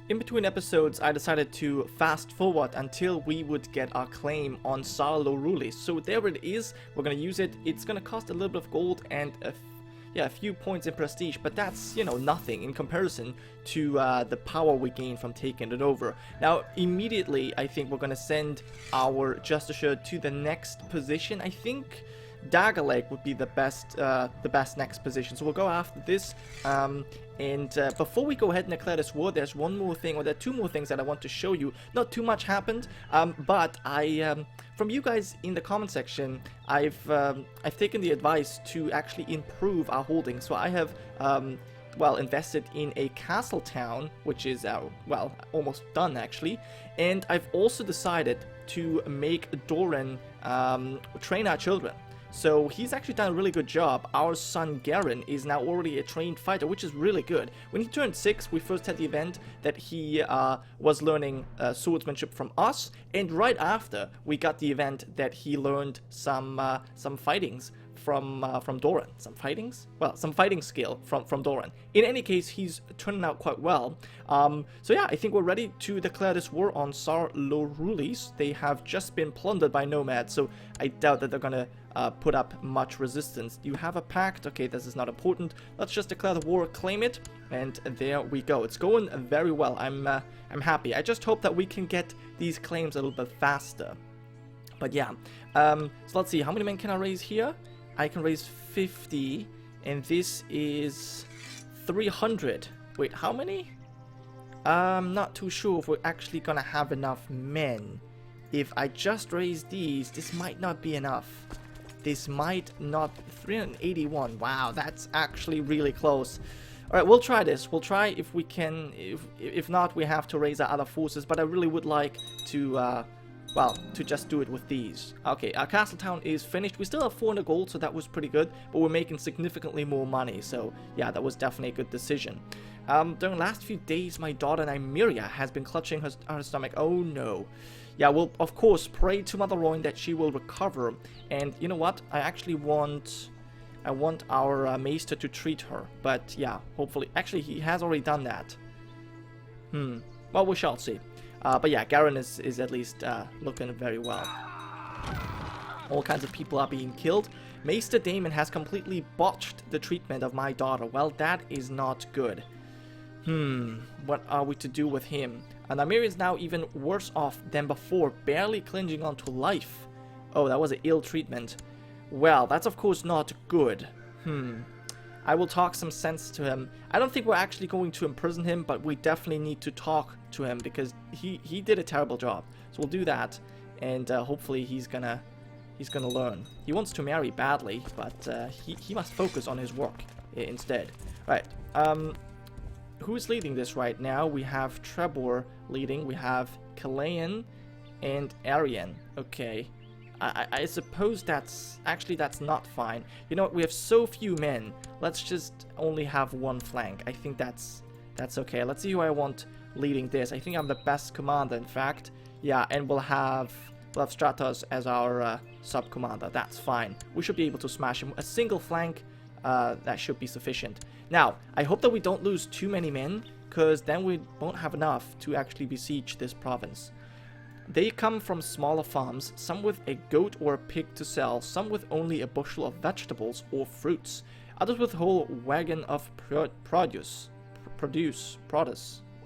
In between episodes, I decided to fast forward until we would get our claim on Sarlorulis. So there it is. We're gonna use it. It's gonna cost a little bit of gold and a few points in prestige, but that's, you know, nothing in comparison to the power we gain from taking it over. Now, immediately, I think we're gonna send our Justiciar to the next position. I think Daggerleg would be the best next position. So we'll go after this. Before we go ahead and declare this war, there's one more thing, or there are two more things that I want to show you. Not too much happened, but from you guys in the comment section, I've taken the advice to actually improve our holdings. So I have invested in a castle town, which is almost done actually, and I've also decided to make Doran train our children. So he's actually done a really good job. Our son Garen is now already a trained fighter, which is really good. When he turned 6, we first had the event that he was learning swordsmanship from us, and right after we got the event that he learned some fightings from Doran. Some fightings? Well, some fighting skill from Doran. In any case, he's turning out quite well. So yeah, I think we're ready to declare this war on Sarlorulis. They have just been plundered by nomads, so I doubt that they're gonna put up much resistance. Do you have a pact? Okay, this is not important. Let's just declare the war, claim it, and there we go. It's going very well. I'm happy. I just hope that we can get these claims a little bit faster. But yeah, so let's see. How many men can I raise here? I can raise 50, and this is 300. Wait, how many? I'm not too sure if we're actually gonna have enough men. If I just raise these, this might not be enough. This might not... 381. Wow, that's actually really close. Alright, we'll try this. We'll try if we can. If not, we have to raise our other forces. But I really would like to, to just do it with these. Okay, our castle town is finished. We still have 400 gold, so that was pretty good. But we're making significantly more money. So, yeah, that was definitely a good decision. During the last few days, my daughter Nymeria has been clutching her stomach. Oh, no. Yeah, we'll, of course, pray to Mother Rhoyne that she will recover. And you know what? I actually want... I want our maester to treat her. But, yeah, hopefully... Actually, he has already done that. Well, we shall see. But yeah, Garen is at least looking very well. All kinds of people are being killed. Maester Damon has completely botched the treatment of my daughter. Well, that is not good. What are we to do with him? And Nymeria is now even worse off than before, barely clinging on to life. Oh, that was an ill treatment. Well, that's of course not good. I will talk some sense to him. I don't think we're actually going to imprison him, but we definitely need to talk to him because he did a terrible job. So we'll do that, and hopefully he's gonna learn. He wants to marry badly, but he must focus on his work instead. Right. Who's leading this right now? We have Trebor leading. We have Kalayan and Arian. Okay. I suppose that's not fine. You know what? We have so few men. Let's just only have one flank. I think that's okay. Let's see who I want leading this. I think I'm the best commander, in fact. Yeah, and we'll have Stratos as our sub-commander. That's fine. We should be able to smash him. A single flank, that should be sufficient. Now, I hope that we don't lose too many men, because then we won't have enough to actually besiege this province. They come from smaller farms, some with a goat or a pig to sell, some with only a bushel of vegetables or fruits, others with a whole wagon of produce.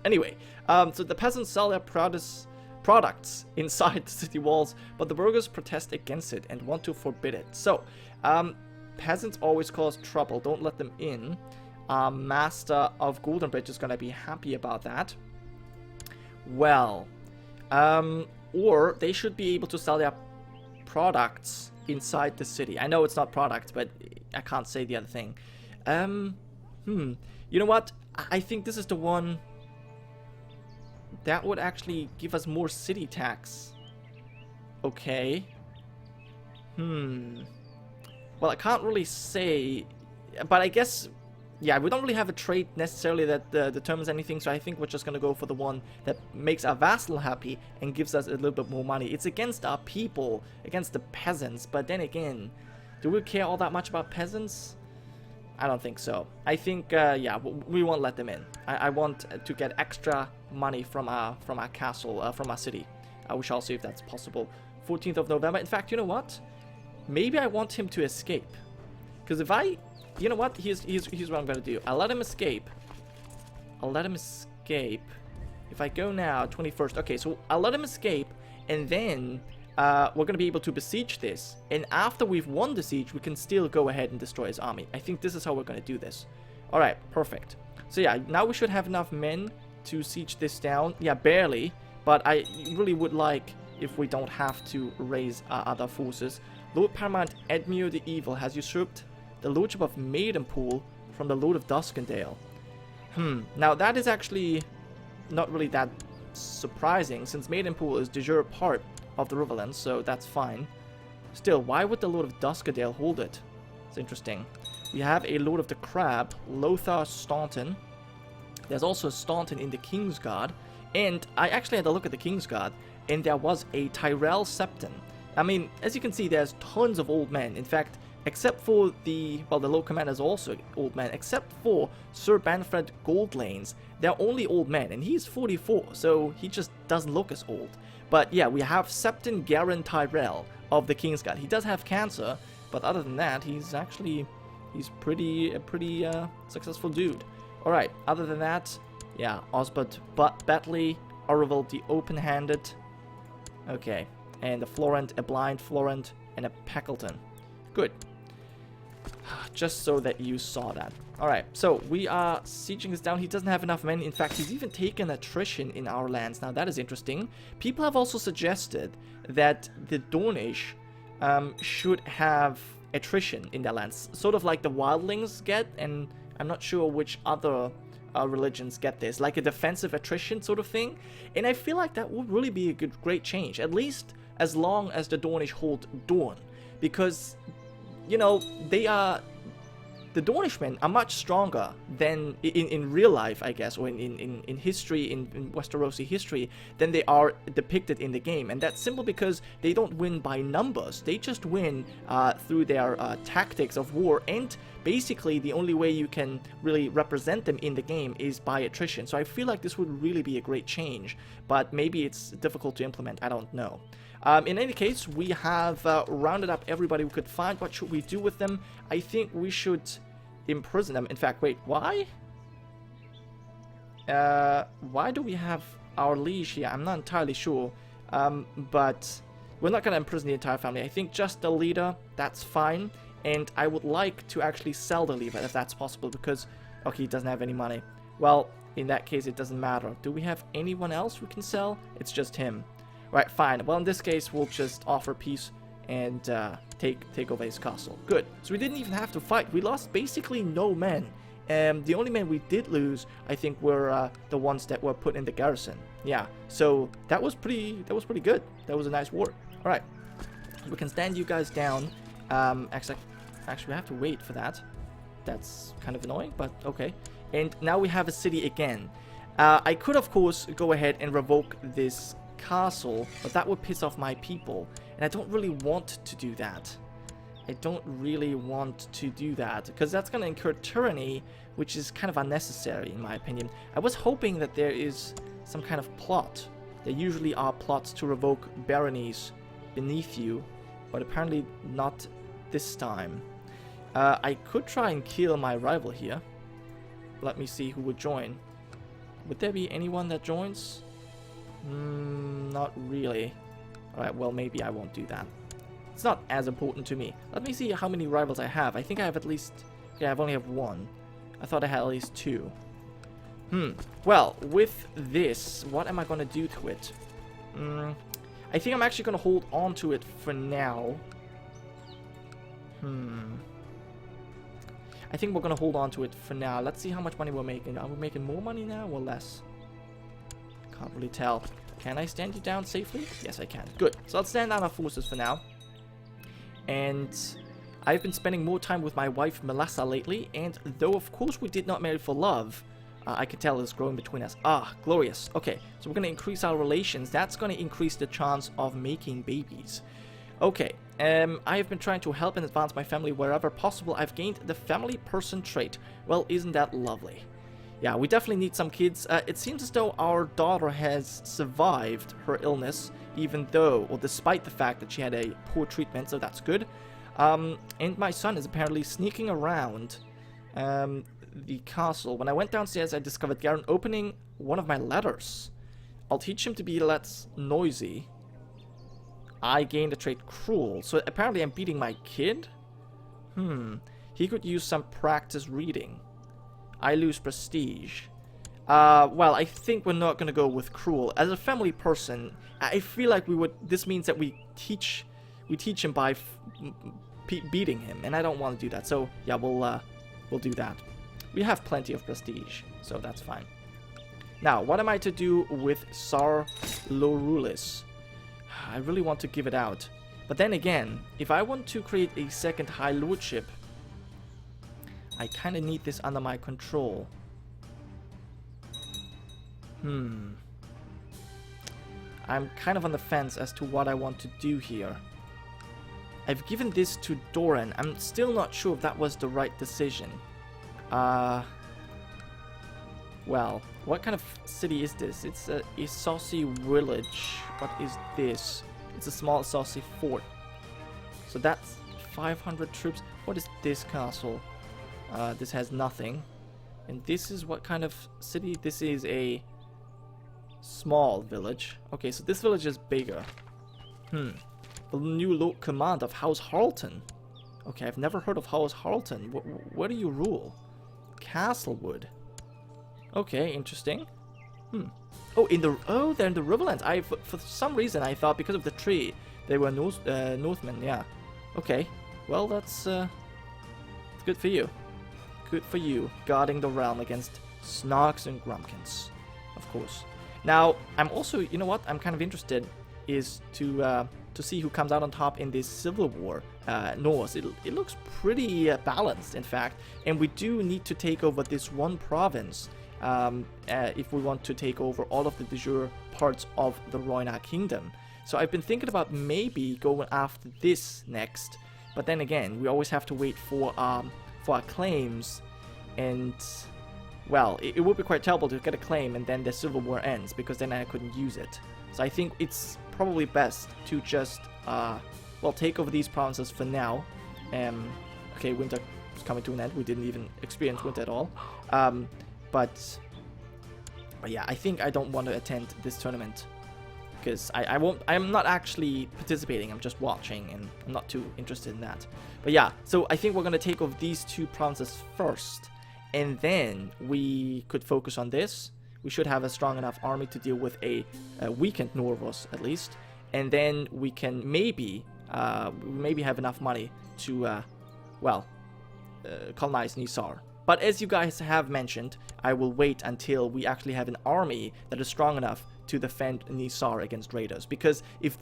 Anyway, so the peasants sell their products inside the city walls, but the burghers protest against it and want to forbid it. So, peasants always cause trouble, don't let them in. Master of Goldenbridge is gonna be happy about that. Well, or they should be able to sell their products inside the city. I know it's not products, but I can't say the other thing. You know what? I think this is the one that would actually give us more city tax. Okay. Well, I can't really say, but I guess... Yeah, we don't really have a trait necessarily that determines anything, so I think we're just going to go for the one that makes our vassal happy and gives us a little bit more money. It's against our people, against the peasants, but then again, do we care all that much about peasants? I don't think so. I think, yeah, we won't let them in. I want to get extra money from our castle, from our city. We shall see if that's possible. 14th of November. In fact, you know what? Maybe I want him to escape. Because if I... You know what? Here's what I'm going to do. I'll let him escape. If I go now, 21st. Okay, so I'll let him escape. And then we're going to be able to besiege this. And after we've won the siege, we can still go ahead and destroy his army. I think this is how we're going to do this. Alright, perfect. So yeah, now we should have enough men to siege this down. Yeah, barely. But I really would like if we don't have to raise other forces. Lord Paramount Edmure the Evil has usurped the Lordship of Maidenpool from the Lord of Duskendale. Now that is actually not really that surprising, since Maidenpool is de jure part of the Riverlands, so that's fine. Still, why would the Lord of Duskendale hold it? It's interesting. We have a Lord of the Crab, Lothar Staunton. There's also a Staunton in the Kingsguard, and I actually had a look at the Kingsguard, and there was a Tyrell Septon. I mean, as you can see, there's tons of old men. In fact, except for the Lord Commander is also old man, except for Sir Banfred Goldlanes, they're only old men, and he's 44, so he just doesn't look as old. But yeah, we have Septon Garin Tyrell of the Kingsguard. He does have cancer, but other than that, he's a pretty successful dude. Alright, other than that, yeah, Osbert Batley, Orville the Open-Handed. Okay, and a Florent, a Blind Florent, and a Packleton. Good. Just so that you saw that. Alright, so we are sieging this down. He doesn't have enough men. In fact, he's even taken attrition in our lands. Now, that is interesting. People have also suggested that the Dornish should have attrition in their lands. Sort of like the wildlings get, and I'm not sure which other religions get this. Like a defensive attrition sort of thing. And I feel like that would really be a great change. At least as long as the Dornish hold Dorne. Because, you know, the Dornishmen are much stronger than in real life, I guess, or in history, in Westerosi history, than they are depicted in the game. And that's simply because they don't win by numbers. They just win through their tactics of war, and basically the only way you can really represent them in the game is by attrition. So I feel like this would really be a great change, but maybe it's difficult to implement. I don't know. In any case, we have rounded up everybody we could find. What should we do with them? I think we should imprison them. In fact, wait, why? Why do we have our liege here? I'm not entirely sure. But we're not going to imprison the entire family. I think just the leader, that's fine. And I would like to actually sell the leader if that's possible, because, okay, he doesn't have any money. Well, in that case, it doesn't matter. Do we have anyone else we can sell? It's just him. Right, fine. Well, in this case, we'll just offer peace and take over his castle. Good. So we didn't even have to fight. We lost basically no men. The only men we did lose, I think, were the ones that were put in the garrison. Yeah. So that was pretty good. That was a nice war. All right. We can stand you guys down. Actually, we have to wait for that. That's kind of annoying, but okay. And now we have a city again. I could, of course, go ahead and revoke this castle, but that would piss off my people, and I don't really want to do that. Because that's going to incur tyranny, which is kind of unnecessary in my opinion. I was hoping that there is some kind of plot. There usually are plots to revoke baronies beneath you, but apparently not this time. I could try and kill my rival here. Let me see who would join. Would there be anyone that joins? Not really. Alright, well, maybe I won't do that. It's not as important to me. Let me see how many rivals I have. I think I have at least... Yeah, I only have one. I thought I had at least two. Well, with this, what am I going to do to it? I think I'm actually going to hold on to it for now. I think we're going to hold on to it for now. Let's see how much money we're making. Are we making more money now or less? Can't really tell. Can I stand you down safely? Yes, I can. Good. So I'll stand down our forces for now. And I've been spending more time with my wife, Melissa, lately. And though, of course, we did not marry for love, I can tell it's growing between us. Ah, glorious. Okay, so we're going to increase our relations. That's going to increase the chance of making babies. Okay, I have been trying to help and advance my family wherever possible. I've gained the family person trait. Well, isn't that lovely? yeah, we definitely need some kids. It seems as though our daughter has survived her illness, even though, or despite the fact that she had a poor treatment, so that's good. And my son is apparently sneaking around the castle. When I went downstairs, I discovered Garen opening one of my letters. I'll teach him to be less noisy. I gained the trait cruel, so apparently I'm beating my kid? He could use some practice reading. I lose prestige. Well, I think we're not gonna go with cruel. As a family person, I feel like we would. This means that we teach him by beating him, and I don't want to do that. So yeah, we'll do that. We have plenty of prestige, so that's fine. Now, what am I to do with Sar Lorulis? I really want to give it out, but then again, if I want to create a second High Lordship, I kind of need this under my control. I'm kind of on the fence as to what I want to do here. I've given this to Doran. I'm still not sure if that was the right decision. Well, what kind of city is this? It's a saucy village. What is this? It's a small saucy fort. So that's 500 troops. What is this castle? This has nothing. And this is what kind of city? This is a small village. Okay, so this village is bigger. The new Lord Command of House Harlton. Okay, I've never heard of House Harlton. Where do you rule? Castlewood. Okay, interesting. Oh, they're in the Riverlands. For some reason I thought because of the tree they were Northmen. Yeah. Okay. Well, that's good for you. Good for you, guarding the realm against Snarks and Grumpkins, of course. Now, I'm also, you know what? I'm kind of interested is to see who comes out on top in this civil war. Norse. It looks pretty balanced, in fact, and we do need to take over this one province. If we want to take over all of the de jure parts of the Rhoynar kingdom. So I've been thinking about maybe going after this next, but then again, we always have to wait for our claims, and well, it would be quite terrible to get a claim and then the civil war ends, because then I couldn't use it. So I think it's probably best to just well, take over these provinces for now. Okay, winter is coming to an end. We didn't even experience winter at all. But yeah, I think I don't want to attend this tournament because I'm not actually participating. I'm just watching, and I'm not too interested in that. But yeah, so I think we're gonna take over these two provinces first, and then we could focus on this. We should have a strong enough army to deal with a weakened Norvos at least, and then we can maybe have enough money to colonize Nisar. But as you guys have mentioned, I will wait until we actually have an army that is strong enough to defend Nisar against raiders. Because if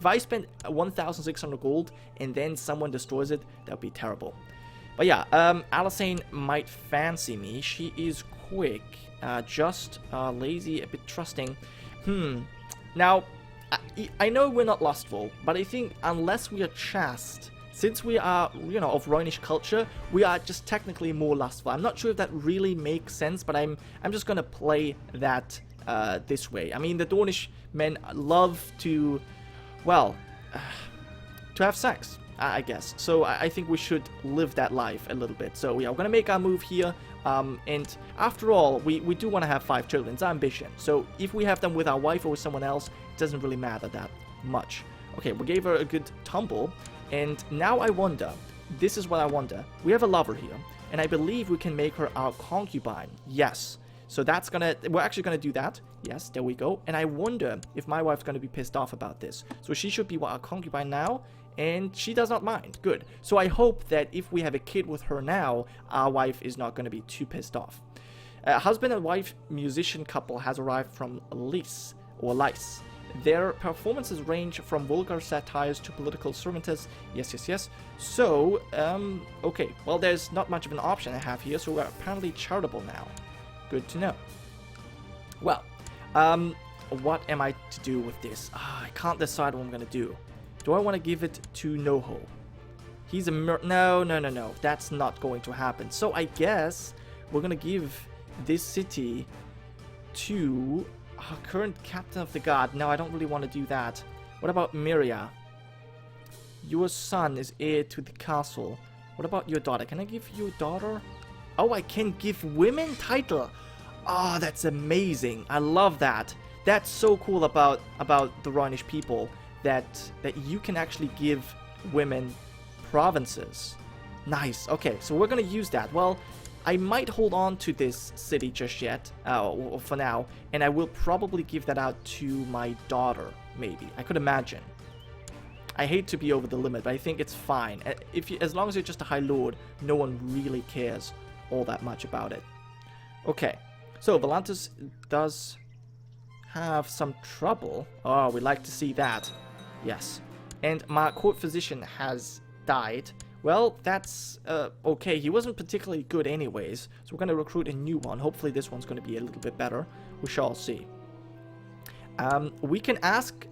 I spend 1,600 gold and then someone destroys it, that would be terrible. But yeah, Alysanne might fancy me. She is quick, just lazy, a bit trusting. Now, I know we're not lustful, but I think unless we are chaste, since we are, you know, of Rhoynish culture, we are just technically more lustful. I'm not sure if that really makes sense, but I'm just gonna play that this way. I mean, the Dornish men love to, well, to have sex, I guess. So I think we should live that life a little bit. So yeah, we're gonna make our move here. And after all, we do want to have 5 children. It's our ambition. So if we have them with our wife or with someone else, it doesn't really matter that much. Okay, we gave her a good tumble. And now I wonder, this is what I wonder. We have a lover here, and I believe we can make her our concubine. Yes. So we're actually gonna do that. Yes, there we go. And I wonder if my wife's gonna be pissed off about this. So she should be our concubine now, and she does not mind. Good. So I hope that if we have a kid with her now, our wife is not gonna be too pissed off. Husband and wife musician couple has arrived from Lice. Their performances range from vulgar satires to political sermontas. Yes. So, okay. Well, there's not much of an option I have here, so we're apparently charitable now. Good to know. Well, what am I to do with this? I can't decide what I'm gonna do. Do I want to give it to Noho? He's a no. That's not going to happen. So I guess we're gonna give this city to our current captain of the guard. No, I don't really want to do that. What about Miria? Your son is heir to the castle. What about your daughter? Can I give you a daughter? Oh, I can give women title. Oh, that's amazing. I love that. That's so cool about the Rhoynish people, that you can actually give women provinces. Nice. Okay, so we're gonna use that. Well, I might hold on to this city just yet, for now, and I will probably give that out to my daughter, maybe. I could imagine. I hate to be over the limit, but I think it's fine. As long as you're just a High Lord, no one really cares all that much about it. Okay, so Volantis does have some trouble. Oh, we like to see that. Yes. And my court physician has died. Well, that's okay. He wasn't particularly good anyways, so we're going to recruit a new one. Hopefully this one's going to be a little bit better. We shall see. We can ask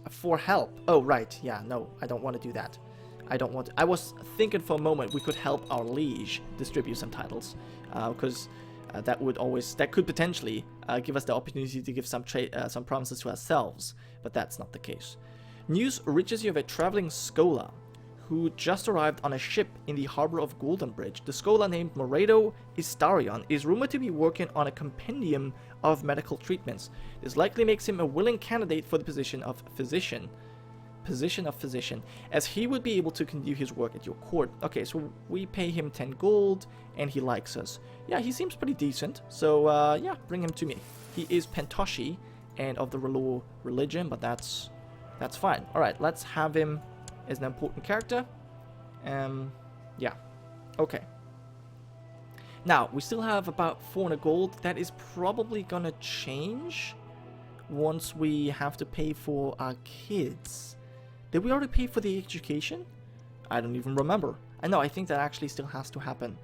for help. Oh, right. Yeah, no, I don't want to do that. I don't want to. I was thinking for a moment we could help our liege distribute some titles, because that could potentially give us the opportunity to give some promises to ourselves, but that's not the case. News reaches you of a traveling scholar who just arrived on a ship in the harbor of Goldenbridge. The scholar, named Moredo Istarion, is rumored to be working on a compendium of medical treatments. This likely makes him a willing candidate for the position of physician, as he would be able to continue his work at your court. Okay, so we pay him 10 gold, and he likes us. Yeah, he seems pretty decent, so yeah, bring him to me. He is Pentoshi, and of the Relo religion, but that's fine. Alright, let's have him as an important character. Yeah. Okay. Now, we still have about 400 gold. That is probably gonna change once we have to pay for our kids. Did we already pay for the education? I don't even remember. I think that actually still has to happen.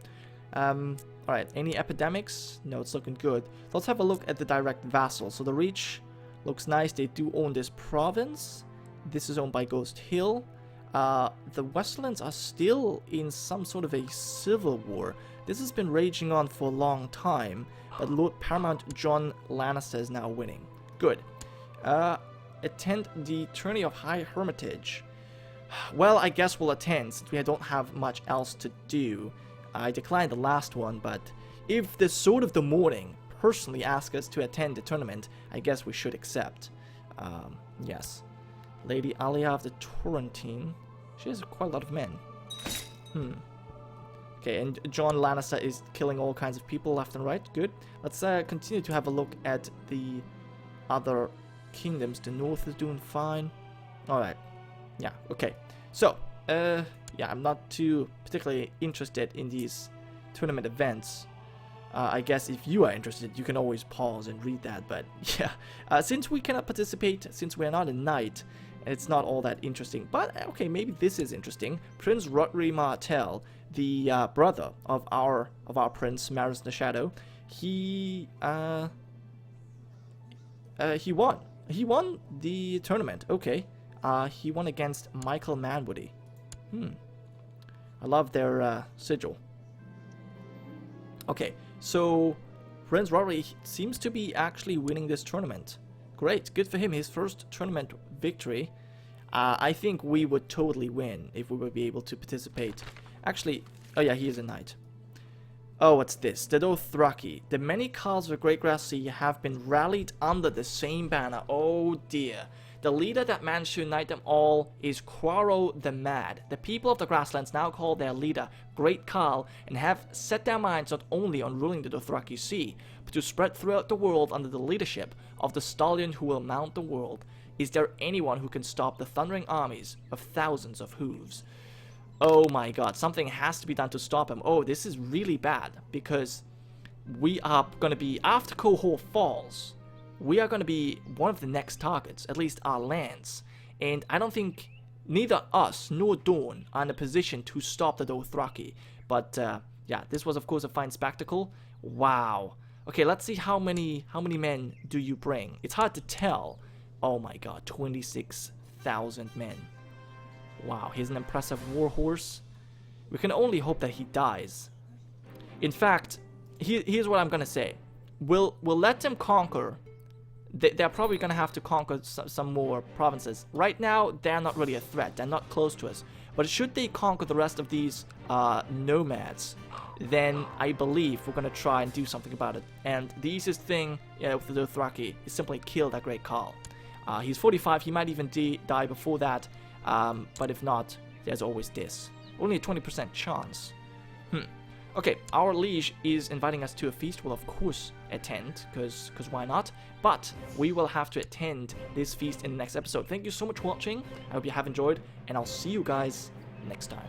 Alright, any epidemics? No, it's looking good. Let's have a look at the direct vassal. So the Reach looks nice. They do own this province. This is owned by Ghost Hill. The Westerlands are still in some sort of a civil war. This has been raging on for a long time, but Lord Paramount John Lannister is now winning. Good. Attend the Tourney of High Hermitage. Well, I guess we'll attend, since we don't have much else to do. I declined the last one, but if the Sword of the Morning personally asks us to attend the tournament, I guess we should accept. Yes. Lady Alia of the Torrentine. She has quite a lot of men. Okay, and John Lannister is killing all kinds of people left and right. Good. Let's continue to have a look at the other kingdoms. The north is doing fine. Alright. Yeah, okay. So, yeah, I'm not too particularly interested in these tournament events. I guess if you are interested, you can always pause and read that, but yeah. Since we cannot participate, since we're not a knight, it's not all that interesting. But, okay, maybe this is interesting. Prince Rhoynish Martell, the brother of our prince, Maris the Shadow, he won. He won the tournament. Okay. He won against Michael Manwoody. I love their sigil. Okay, so Prince Rhoynish seems to be actually winning this tournament. Great, good for him. His first tournament victory. I think we would totally win if we would be able to participate. Actually, oh yeah, he is a knight. Oh, what's this? The Dothraki. The many Khals of the Great Grass Sea have been rallied under the same banner. Oh dear. The leader that managed to unite them all is Quarro the Mad. The people of the Grasslands now call their leader Great Khal and have set their minds not only on ruling the Dothraki Sea, but to spread throughout the world under the leadership of the stallion who will mount the world. Is there anyone who can stop the thundering armies of thousands of hooves? Oh my god, something has to be done to stop him. Oh, this is really bad, because we are going to be, after Cohor falls, we are going to be one of the next targets, at least our lands. And I don't think neither us nor Dawn are in a position to stop the Dothraki. But yeah, this was of course a fine spectacle. Wow. Okay, let's see how many men do you bring. It's hard to tell. Oh my god, 26,000 men. Wow, he's an impressive warhorse. We can only hope that he dies. In fact, here's what I'm gonna say. We'll let them conquer. They're probably gonna have to conquer some more provinces. Right now, they're not really a threat. They're not close to us. But should they conquer the rest of these nomads, then I believe we're gonna try and do something about it. And the easiest thing with the Dothraki is simply kill that Great Khal. He's 45. He might even die before that. But if not, there's always this. Only a 20% chance. Okay, our liege is inviting us to a feast. We'll of course attend, because why not? But we will have to attend this feast in the next episode. Thank you so much for watching. I hope you have enjoyed, and I'll see you guys next time.